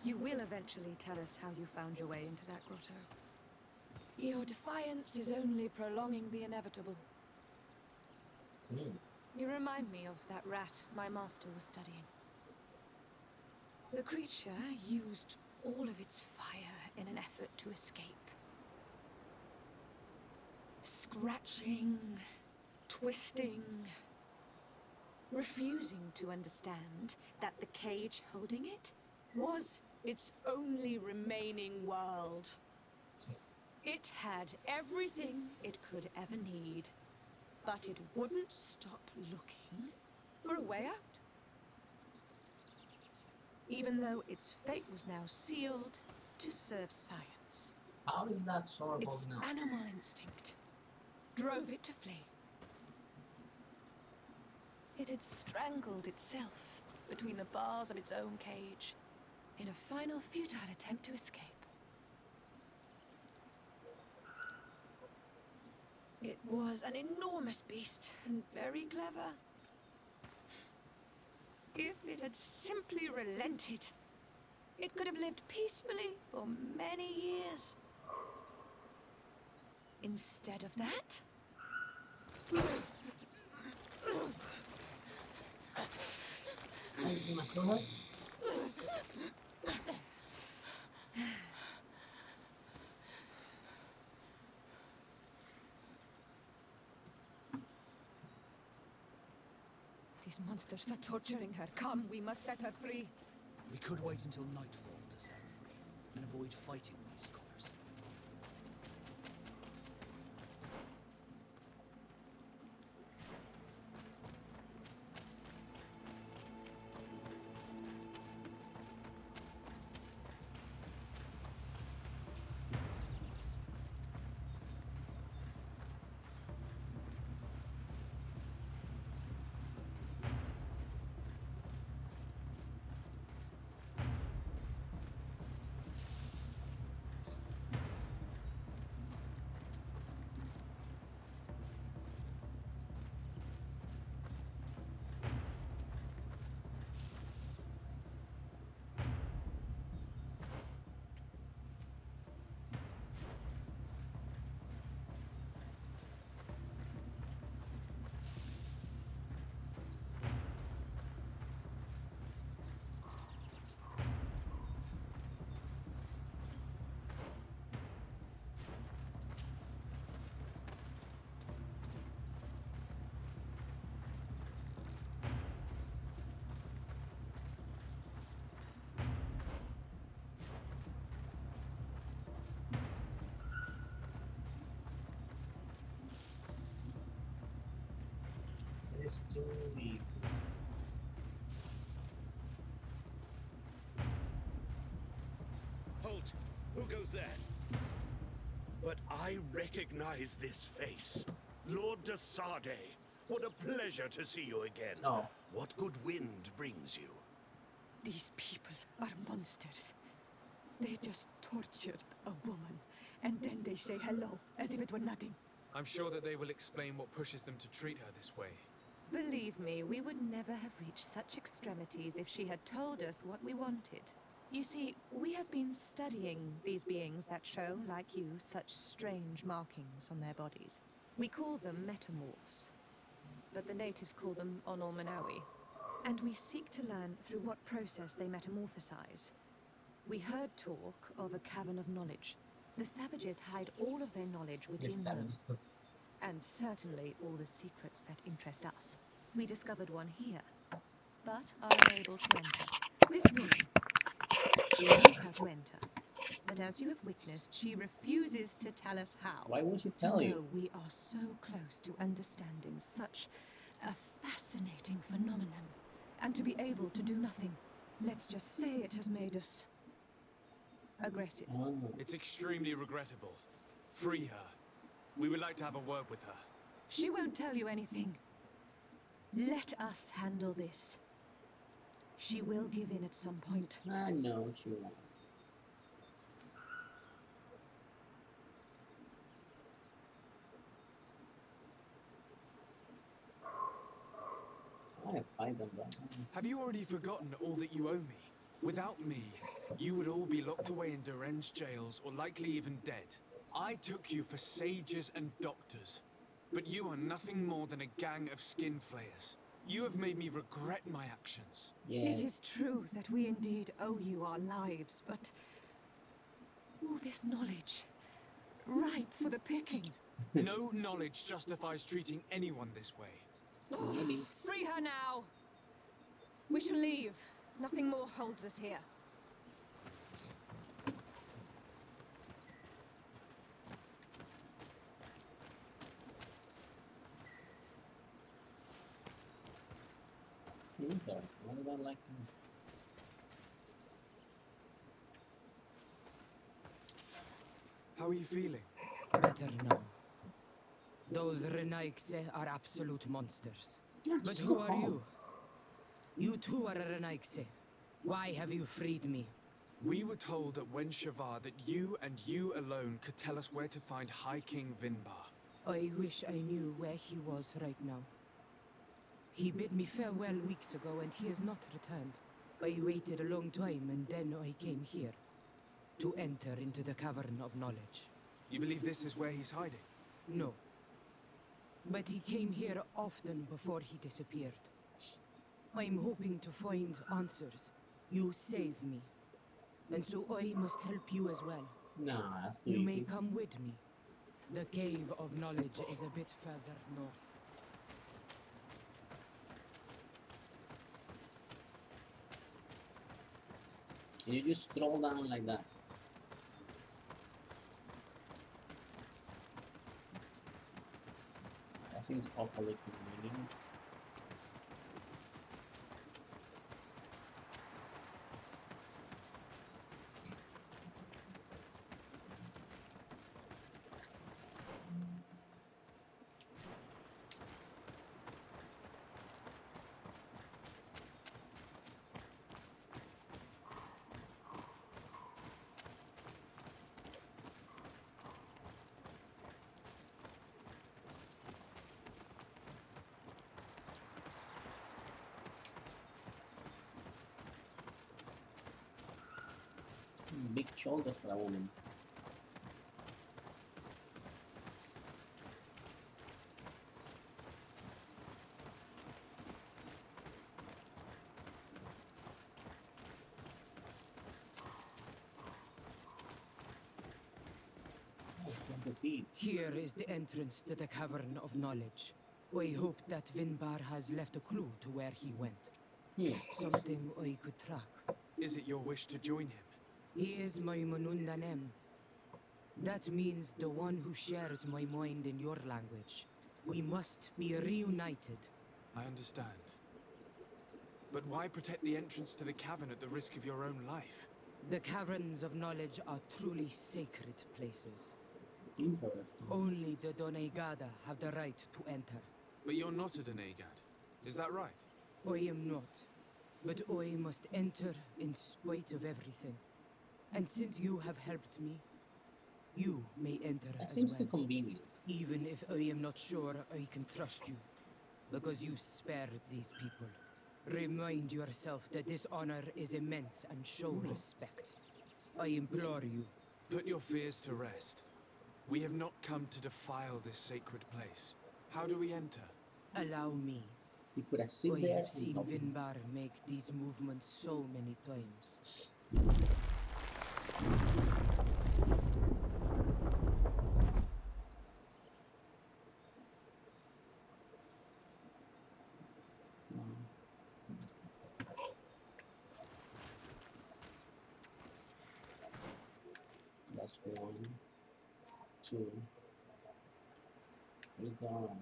You will eventually tell us how you found your way into that grotto. Your defiance is only prolonging the inevitable. You remind me of that rat my master was studying. The creature used all of its fire in an effort to escape. Scratching, twisting, refusing to understand that the cage holding it was its only remaining world. It had everything it could ever need, but it wouldn't stop looking for a way out. Even though its fate was now sealed to serve science. How is that sorrowful Its now? animal instinct drove it to flee. It had strangled itself between the bars of its own cage in a final futile attempt to escape. It was an enormous beast and very clever. If it had simply relented, it could have lived peacefully for many years. Instead of that, Anything like that? these monsters are torturing her. Come, we must set her free. We could wait until nightfall to set her free, and avoid fighting these scholars. It's too easy. Halt! Who goes there? But I recognize this face. Lord de Sade. What a pleasure to see you again. Oh. What good wind brings you? These people are monsters. They just tortured a woman, and then they say hello, as if it were nothing. I'm sure that they will explain what pushes them to treat her this way. Believe me, we would never have reached such extremities if she had told us what we wanted. You see, we have been studying these beings that show, like you, such strange markings on their bodies. We call them metamorphs, but the natives call them Onol Manawi. And we seek to learn through what process they metamorphosize. We heard talk of a cavern of knowledge. The savages hide all of their knowledge within them. And certainly all the secrets that interest us. We discovered one here, but are unable to enter. This woman, she knows how to enter. But as you have witnessed, she refuses to tell us how. Why won't she tell you? We are so close to understanding such a fascinating phenomenon. And to be able to do nothing. Let's just say it has made us aggressive. Oh. It's extremely regrettable. Free her. We would like to have a word with her. She won't tell you anything. Let us handle this. She will give in at some point. I know she won't. I want to fight them, but Have you already forgotten all that you owe me? Without me, you would all be locked away in deranged jails or likely even dead. I took you for sages and doctors, but you are nothing more than a gang of skin flayers. You have made me regret my actions. Yeah. It is true that we indeed owe you our lives, but all this knowledge, ripe for the picking. No knowledge justifies treating anyone this way. Maybe. Free her now! We shall leave. Nothing more holds us here. Interesting. What about like? How are you feeling? Better now. Those Renaikse are absolute monsters. But who are you? You too are a Renaikse. Why have you freed me? We were told at Wen Shavar that you and you alone could tell us where to find High King Vinbar. I wish I knew where he was right now. He bid me farewell weeks ago and he has not returned. I waited a long time and then I came here. To enter into the Cavern of Knowledge. You believe this is where he's hiding? No. But he came here often before he disappeared. I'm hoping to find answers. You saved me. And so I must help you as well. Nah, that's too You may easy. come with me. The Cave of Knowledge is a bit further north. Can you just scroll down like that? That seems awfully convenient. Some big shoulders for a woman. Oh, plant the seed. Here is the entrance to the Cavern of Knowledge. I hope that Vinbar has left a clue to where he went. Something I could track. Is it your wish to join him? He is my Manundanem. That means the one who shares my mind in your language. We must be reunited. I understand. But why protect the entrance to the cavern at the risk of your own life? The Caverns of Knowledge are truly sacred places. Interesting. Only the Doneigada have the right to enter. But you're not a Denegad. Is that right? I am not. But I must enter in spite of everything. And since you have helped me, you may enter That as seems well. too convenient. Even if I am not sure I can trust you. Because you spared these people. Remind yourself that this honor is immense and show respect. I implore you. Put your fears to rest. We have not come to defile this sacred place. How do we enter? Allow me. You could have sit I there have seen and talk. Vinbar make these movements so many times. That's 1, 2. Where's the arm?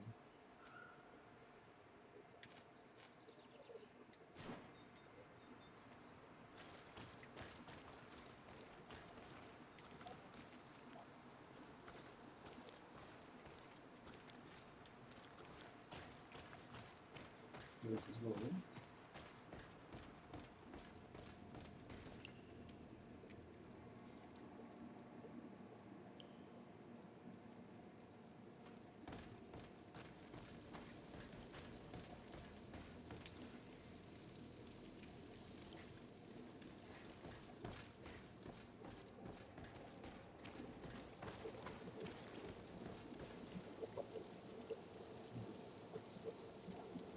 Here it is going.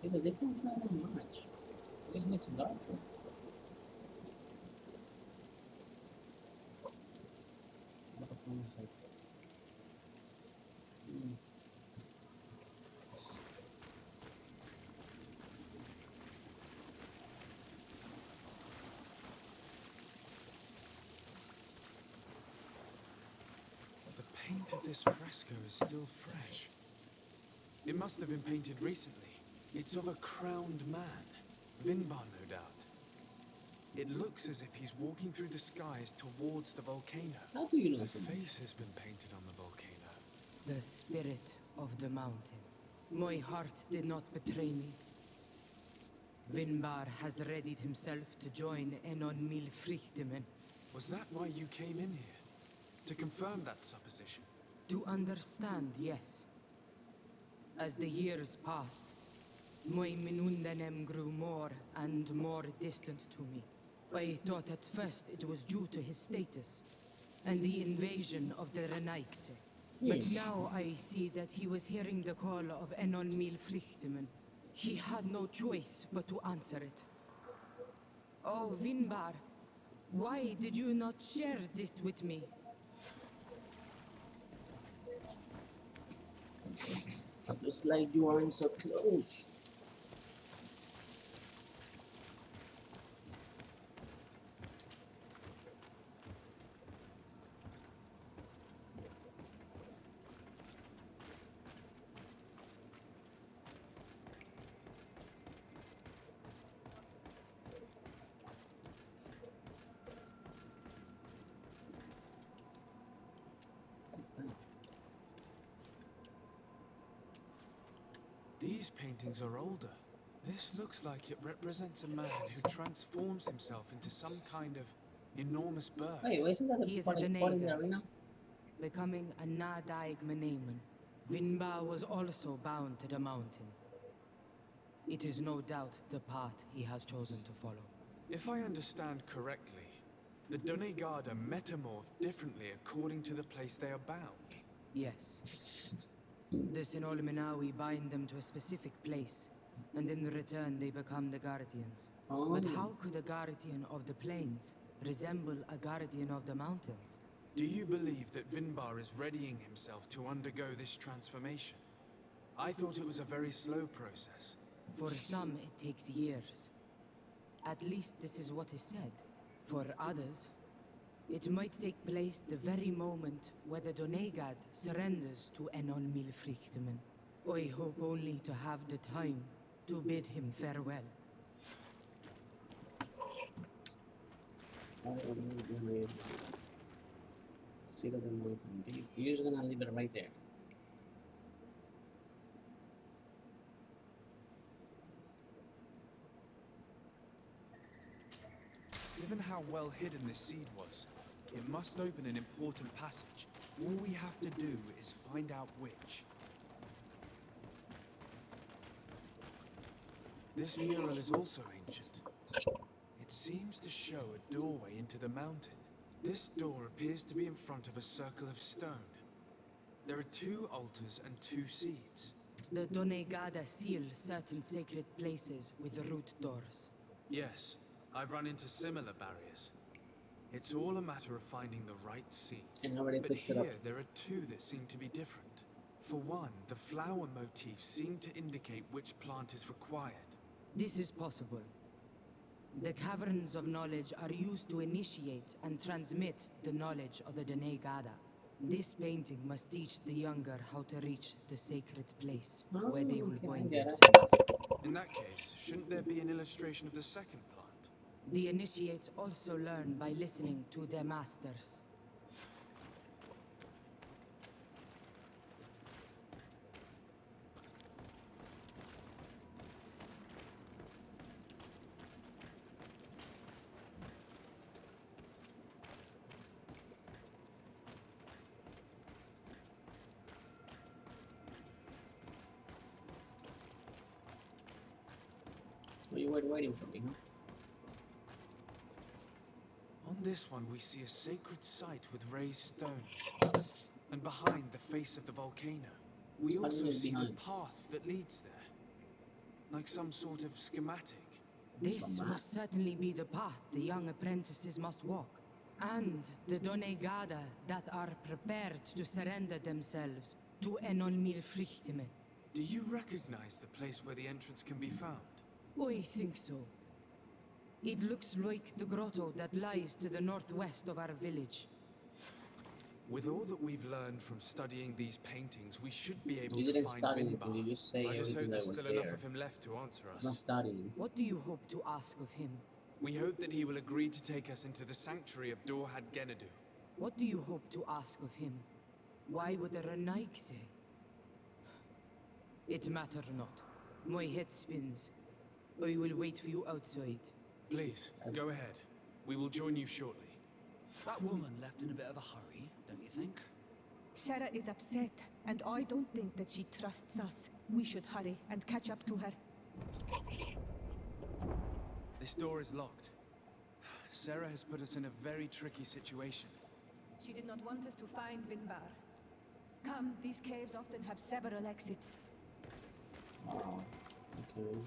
See, the difference not that much. It just looks darker. Look from the side. The paint of this fresco is still fresh. It must have been painted recently. It's of a crowned man. Vinbar, no doubt. It looks as if he's walking through the skies towards the volcano. How do you know The so much? face has been painted on the volcano. The spirit of the mountain. My heart did not betray me. Vinbar has readied himself to join Enon Milfrichtemen. Was that why you came in here? To confirm that supposition? To understand, yes. As the years passed, my Minundanem grew more and more distant to me. I thought at first it was due to his status and the invasion of the Renaigse. But Yes. now I see that he was hearing the call of Enon Milfrichtemen. He had no choice but to answer it. Oh, Vinbar, why did you not share this with me? Looks like you aren't so close. What's that? These paintings are older. This looks like it represents a man who transforms himself into some kind of enormous bird. Hey, why isn't that He the is a funny in the Denegat. arena? Becoming a Nadaig Menemen, Vinbar was also bound to the mountain. It is no doubt the path he has chosen to follow. If I understand correctly, the Donegada metamorph differently according to the place they are bound. Yes. The Sinolmenawi bind them to a specific place, and in return they become the Guardians. Oh. But how could a Guardian of the Plains resemble a Guardian of the Mountains? Do you believe that Vinbar is readying himself to undergo this transformation? I thought it was a very slow process. For some, it takes years. At least this is what is said. For others, it might take place the very moment where the Donegad surrenders to Enon Milfrichtemen. I hope only to have the time to bid him farewell. I am gonna sit on the mountain. You're just gonna leave it right there. Given how well hidden this seed was, it must open an important passage. All we have to do is find out which. This mural is also ancient. It seems to show a doorway into the mountain. This door appears to be in front of a circle of stone. There are 2 altars and 2 seeds. The Donegada seal certain sacred places with root doors. Yes, I've run into similar barriers. It's all a matter of finding the right seed. And I already But picked it up. here, there are 2 that seem to be different. For one, the flower motifs seem to indicate which plant is required. This is possible. The caverns of knowledge are used to initiate and transmit the knowledge of the Donegada. This painting must teach the younger how to reach the sacred place, where they will okay, I bind get it. themselves. In that case, shouldn't there be an illustration of the second plant? The initiates also learn by listening to their masters. Oh, you were waiting for me, huh? On this one, we see a sacred site with raised stones. And behind the face of the volcano, we What also is see the behind? path that leads there. Like some sort of schematic. This must certainly be the path the young apprentices must walk. And the Donegada that are prepared to surrender themselves to Enon Milfrichtmen. Do you recognize the place where the entrance can be found? I think so. It looks like the grotto that lies to the northwest of our village. With all that we've learned from studying these paintings, we should be able You to didn't find study anything, you Vinbar. just say I just everything hope that there's was still enough there. of him left to answer It's not us. studying. What do you hope to ask of him? We hope that he will agree to take us into the sanctuary of Dorhad Genadu. What do you hope to ask of him? Why would the Renaik say? It matter not. My head spins. I will wait for you outside. Please, go ahead. We will join you shortly. That woman left in a bit of a hurry, don't you think? Sarah is upset, and I don't think that she trusts us. We should hurry and catch up to her. This door is locked. Sarah has put us in a very tricky situation. She did not want us to find Vinbar. Come, these caves often have several exits. Oh, okay.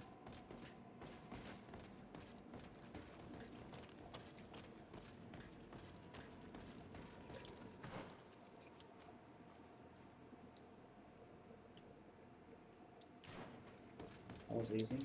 That was easy.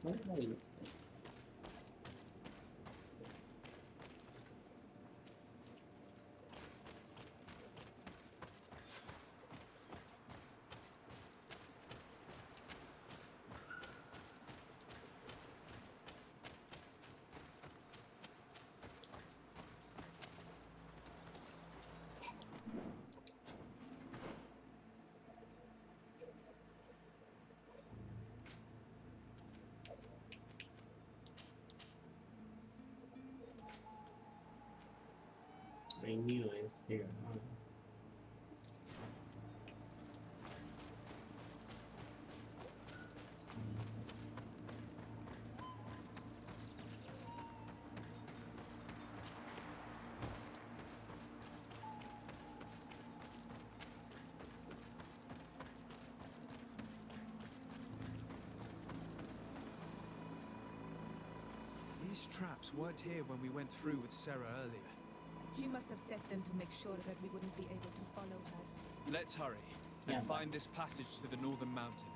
What do looks like? I knew it's here. Huh? These traps weren't here when we went through with Sarah earlier. She must have set them to make sure that we wouldn't be able to follow her. Let's hurry and Yeah, find this passage to the northern mountain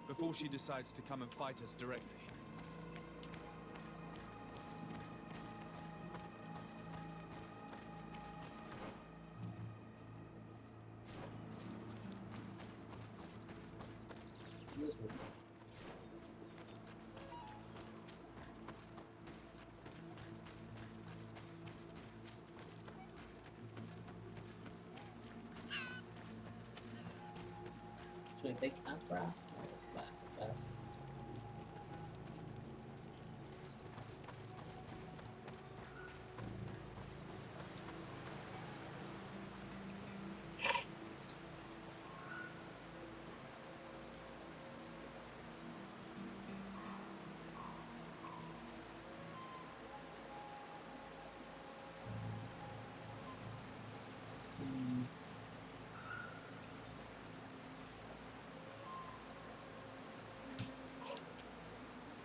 before she decides to come and fight us directly. This one. Should I take Afra? Pass.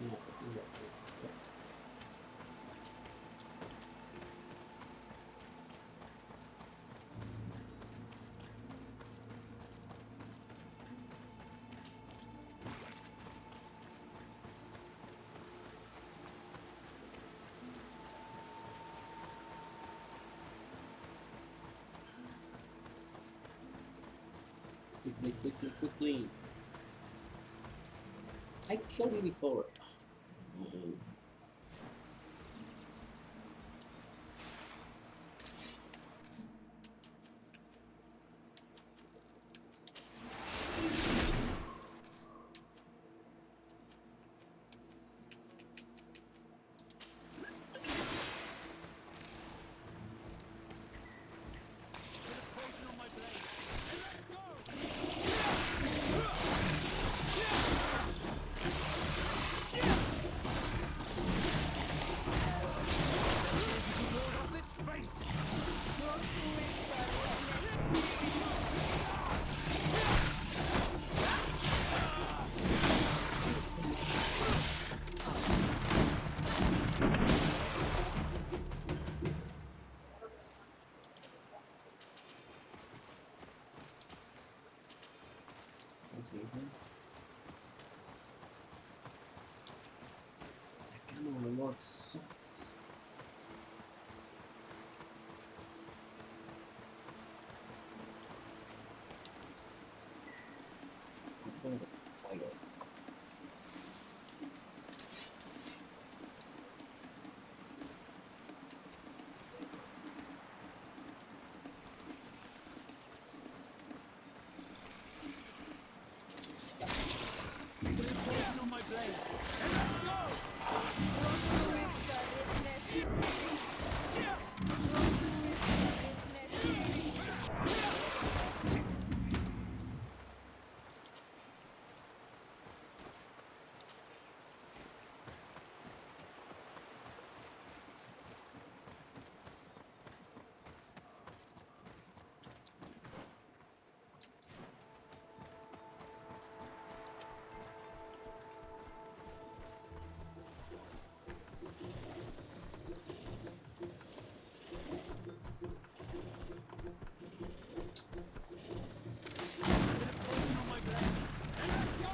Yeah, yes. Quickly, quickly, quickly. I killed you before. Poison on my blade. Let's go! work sucks. I'm going to fight it. Poison on my blade. And let's go! Poison on my blade. And let's go!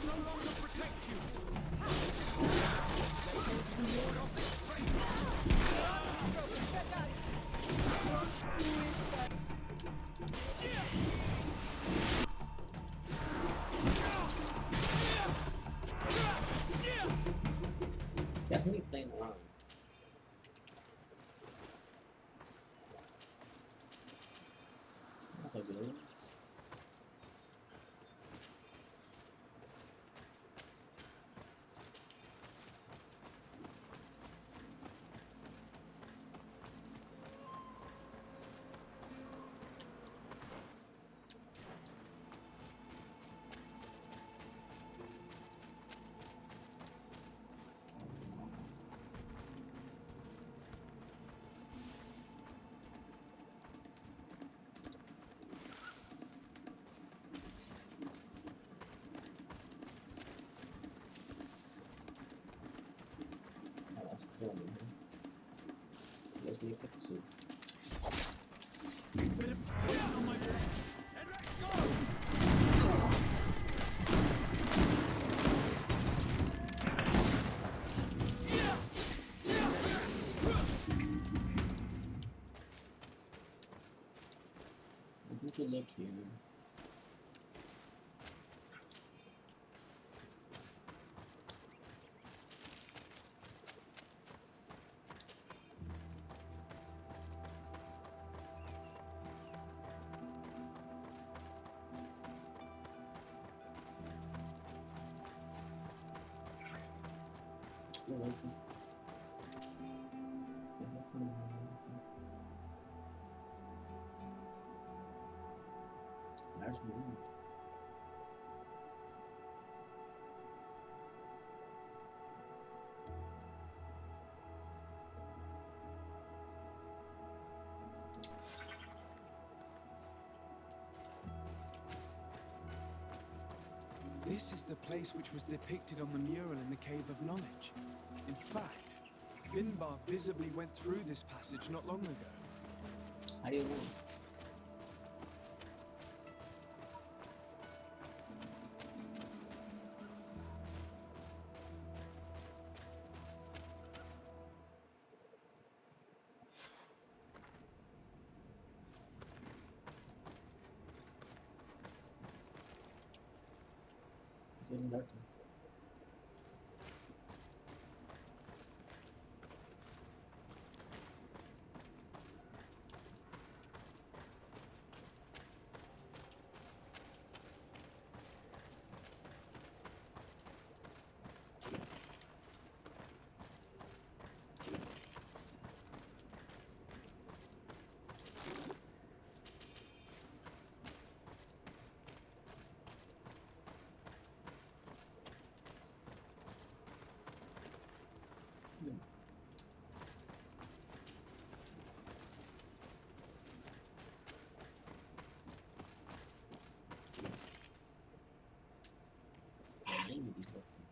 No longer protect you. That's me playing around. Not a really. Oh, that's thrilling, huh? Let's make it too. Poison on my blade. And let's go! I think you look here. I like this. Make it fun. Large wound. This is the place which was depicted on the mural in the Cave of Knowledge. In fact, Vinbar visibly went through this passage not long ago. How do you know? It's getting darker. let's see.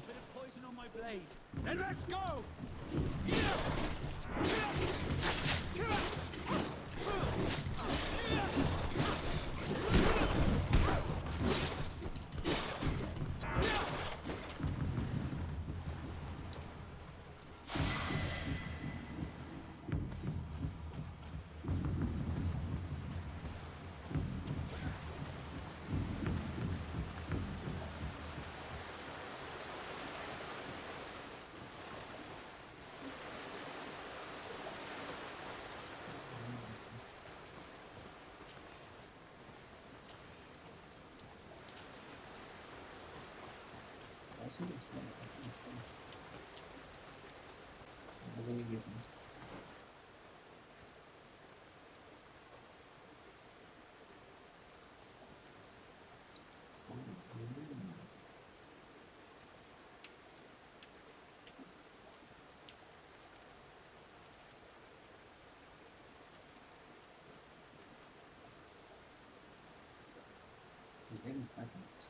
Bit of poison on my blade. Then let's go! Also, it's one of these. I'm really using it. In seconds.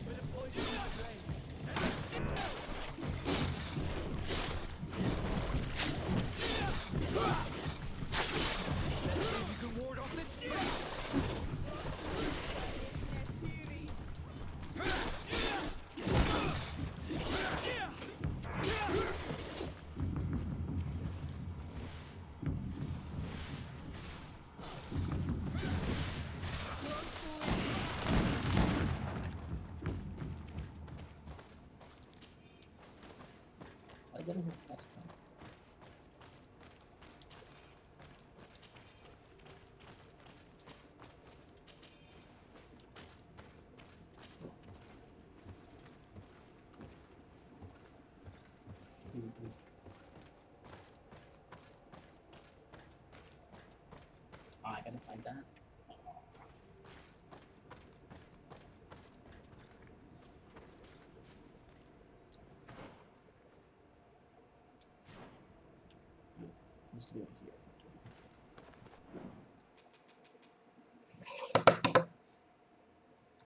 Bit of poison on my blade. Let's see if you can ward off this fate. I didn't have plus points. Oh, I gotta find that. Let's do it here.